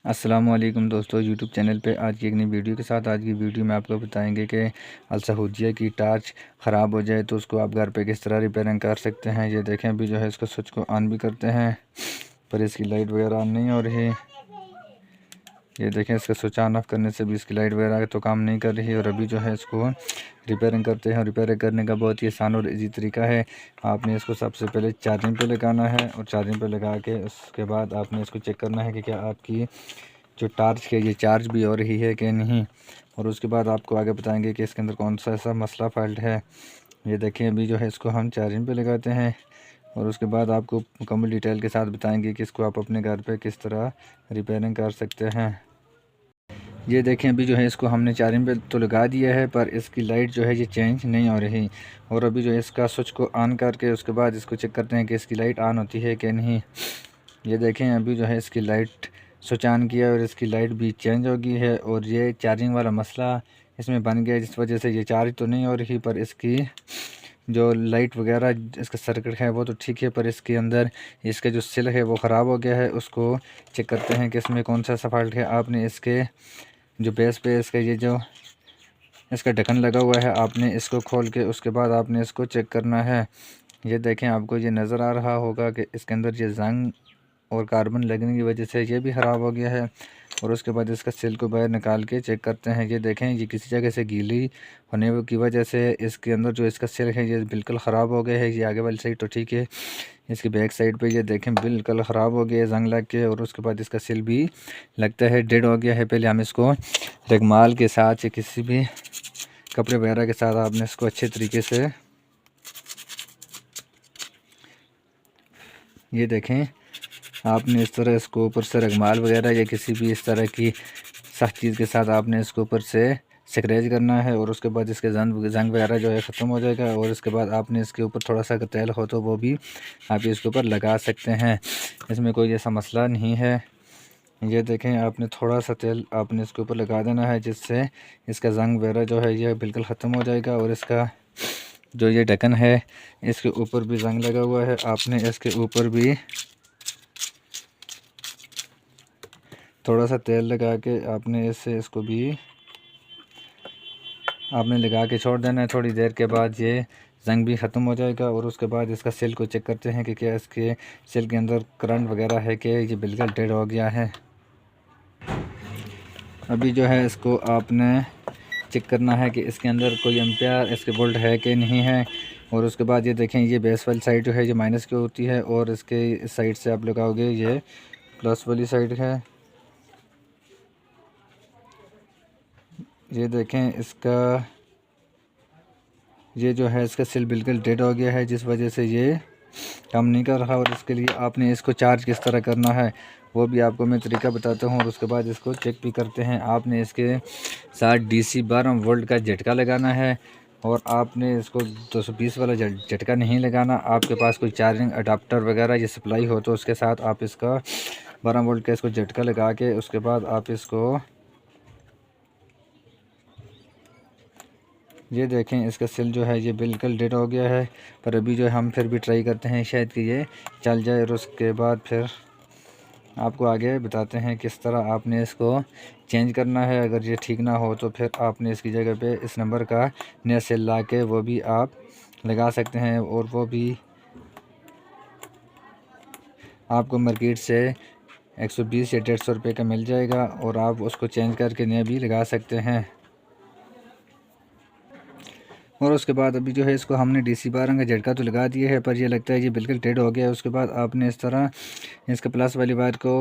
अस्सलामुअलैकुम दोस्तों, YouTube channel पे आज की एक नई वीडियो के साथ। आज की वीडियो में आपको बताएंगे कि अलसहूजिया की टार्च ख़राब हो जाए तो उसको आप घर पे किस तरह रिपेयरिंग कर सकते हैं। ये देखें, अभी जो है इसको स्विच को ऑन भी करते हैं पर इसकी लाइट वगैरह ऑन नहीं हो रही। ये देखें, इसका स्विच ऑन ऑफ करने से भी इसकी लाइट वगैरह तो काम नहीं कर रही। और अभी जो है इसको रिपेयरिंग करते हैं। रिपेयरिंग करने का बहुत ही आसान और इजी तरीका है। आपने इसको सबसे पहले चार्जिंग पे लगाना है और चार्जिंग पे लगा के उसके बाद आपने इसको चेक करना है कि क्या आपकी जो टार्च है ये चार्ज भी हो रही है कि नहीं। और उसके बाद आपको आगे बताएंगे कि इसके अंदर कौन सा ऐसा मसला फॉल्ट है। ये देखें, अभी जो है इसको हम चार्जिंग पे लगाते हैं और उसके बाद आपको मुकम्मल डिटेल के साथ बताएंगे कि इसको आप अपने घर पे किस तरह रिपेयरिंग कर सकते हैं। ये देखें, अभी जो है इसको हमने चार्जिंग पे तो लगा दिया है पर इसकी लाइट जो है ये चेंज नहीं हो रही। और अभी जो है इसका स्विच को ऑन करके उसके बाद इसको चेक करते हैं कि इसकी लाइट ऑन होती है कि नहीं। ये देखें, अभी जो है इसकी लाइट स्विच ऑन किया और इसकी लाइट भी चेंज हो गई है। और ये चार्जिंग वाला मसला इसमें बन गया जिस वजह से ये चार्ज तो नहीं हो रही पर इसकी जो लाइट वगैरह इसका सर्किट है वो तो ठीक है पर इसके अंदर इसका जो सेल है वो ख़राब हो गया है। उसको चेक करते हैं कि इसमें कौन सा फॉल्ट है। आपने इसके जो बेस पे इसका ये जो इसका ढक्कन लगा हुआ है, आपने इसको खोल के उसके बाद आपने इसको चेक करना है। ये देखें, आपको ये नज़र आ रहा होगा कि इसके अंदर ये जंग और कार्बन लगने की वजह से ये भी ख़राब हो गया है। और उसके बाद इसका सेल को बाहर निकाल के चेक करते हैं। ये देखें, ये किसी जगह से गीली होने की वजह से इसके अंदर जो इसका सेल है ये बिल्कुल ख़राब हो गया है। ये आगे वाली साइड तो ठीक है, इसकी बैक साइड पे ये देखें बिल्कुल ख़राब हो गया है जंग लग के। और उसके बाद इसका सेल भी लगता है डेड हो गया है। पहले हम इसको रगमाल के साथ या किसी भी कपड़े वगैरह के साथ आपने इसको अच्छे तरीके से ये देखें, आपने इस तरह इसको ऊपर से रगमाल वगैरह या किसी भी इस तरह की सख्त चीज़ के साथ आपने इसको ऊपर से स्क्रैच करना है। और उसके बाद इसके जंग वगैरह जो है ख़त्म हो जाएगा। और उसके बाद आपने इसके ऊपर थोड़ा सा तेल हो तो वो भी आप इसके ऊपर लगा सकते हैं। इसमें कोई ऐसा मसला नहीं है। ये देखें, आपने थोड़ा सा तेल आपने इसके ऊपर लगा देना है जिससे इसका जंग वगैरह जो है ये बिल्कुल ख़त्म हो जाएगा। और इसका जो ये ढक्कन है इसके ऊपर भी जंग लगा हुआ है, आपने इसके ऊपर भी थोड़ा सा तेल लगा के आपने इसको भी आपने लगा के छोड़ देना है। थोड़ी देर के बाद ये जंग भी ख़त्म हो जाएगा। और उसके बाद इसका सेल को चेक करते हैं कि क्या इसके सेल के अंदर करंट वगैरह है कि ये बिल्कुल डेड हो गया है। अभी जो है इसको आपने चेक करना है कि इसके अंदर कोई एम्पियर इसके वोल्ट है कि नहीं है। और उसके बाद ये देखें, ये बेस वाली साइड जो है ये माइनस की होती है और इसके इस साइड से आप लगाओगे ये प्लस वाली साइड है। ये देखें, इसका ये जो है इसका सेल बिल्कुल डेड हो गया है जिस वजह से ये काम नहीं कर रहा। और इसके लिए आपने इसको चार्ज किस तरह करना है वो भी आपको मैं तरीका बताता हूँ। और उसके बाद इसको चेक भी करते हैं। आपने इसके साथ DC 12 वोल्ट का झटका लगाना है। और आपने इसको 220 वाला झटका नहीं लगाना। आपके पास कोई चार्जिंग अडाप्टर वगैरह ये सप्लाई हो तो उसके साथ आप इसका 12 वोल्ट का इसको झटका लगा के उसके बाद आप इसको ये देखें, इसका सेल जो है ये बिल्कुल डेड हो गया है। पर अभी जो है हम फिर भी ट्राई करते हैं शायद कि ये चल जाए। और उसके बाद फिर आपको आगे बताते हैं किस तरह आपने इसको चेंज करना है। अगर ये ठीक ना हो तो फिर आपने इसकी जगह पे इस नंबर का नया सेल ला के वो भी आप लगा सकते हैं। और वो भी आपको मार्केट से 120 या 150 रुपये का मिल जाएगा। और आप उसको चेंज करके नया भी लगा सकते हैं। और उसके बाद अभी जो है इसको हमने DC 12 का झटका तो लगा दिया है पर ये लगता है ये बिल्कुल डेड हो गया है। उसके बाद आपने इस तरह इसका प्लस वाली वायर को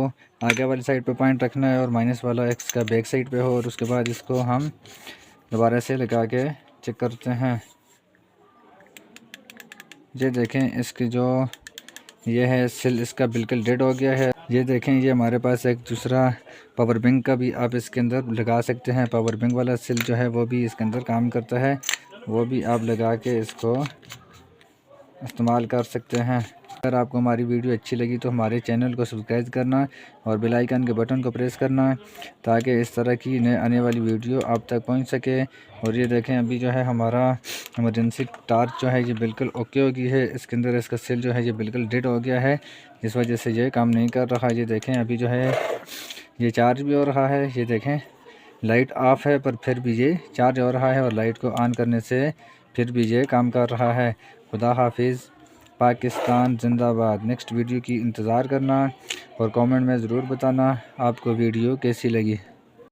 आगे वाली साइड पे पॉइंट रखना है और माइनस वाला इसका बैक साइड पे हो। और उसके बाद इसको हम दोबारा से लगा के चेक करते हैं। ये देखें, इसकी जो ये है सेल इसका बिल्कुल डेड हो गया है। ये देखें, ये हमारे पास एक दूसरा पावर बैंक का भी आप इसके अंदर लगा सकते हैं। पावर बैंक वाला सेल जो है वो भी इसके अंदर काम करता है, वो भी आप लगा के इसको इस्तेमाल कर सकते हैं। अगर आपको हमारी वीडियो अच्छी लगी तो हमारे चैनल को सब्सक्राइब करना और बेल आइकन के बटन को प्रेस करना ताकि इस तरह की नए आने वाली वीडियो आप तक पहुंच सके। और ये देखें, अभी जो है हमारा इमरजेंसी टार्च जो है ये बिल्कुल ओके हो गई है। इसके अंदर इसका सेल जो है ये बिल्कुल डेड हो गया है जिस वजह से ये काम नहीं कर रहा। ये देखें, अभी जो है ये चार्ज भी हो रहा है। ये देखें लाइट ऑफ है पर फिर भी ये चार्ज हो रहा है और लाइट को ऑन करने से फिर भी ये काम कर रहा है। खुदा हाफिज़, पाकिस्तान जिंदाबाद। नेक्स्ट वीडियो की इंतज़ार करना और कमेंट में ज़रूर बताना आपको वीडियो कैसी लगी।